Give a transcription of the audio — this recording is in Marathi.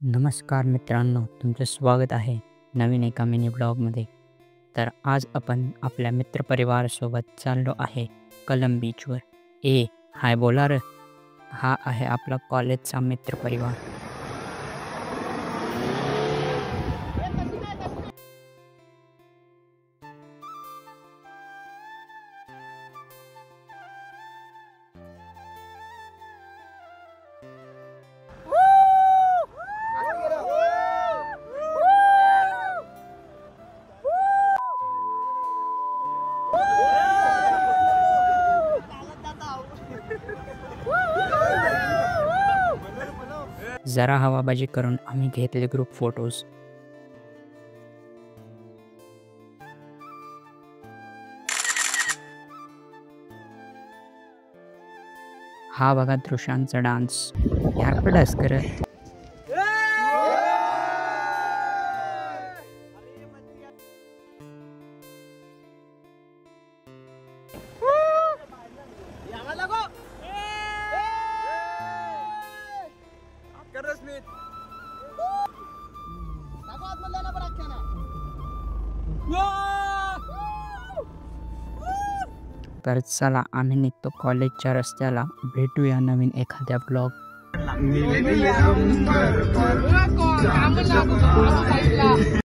नमस्कार मित्रांनो, तुमचं स्वागत आहे नवीन एका मिनी ब्लॉगमध्ये. तर आज आपण आपल्या मित्रपरिवारासोबत चाललो आहे कलम बीचवर. हाय बोला रे. हा आहे आपला कॉलेजचा मित्रपरिवार. जरा हवाबाजी करून आम्ही घेतले ग्रुप फोटोज. हा बघा दृश्यांचा डान्स. यार पण डान्स करत. तर चला आम्ही निघतो कॉलेजच्या रस्त्याला. भेटूया नवीन एखाद्या ब्लॉग.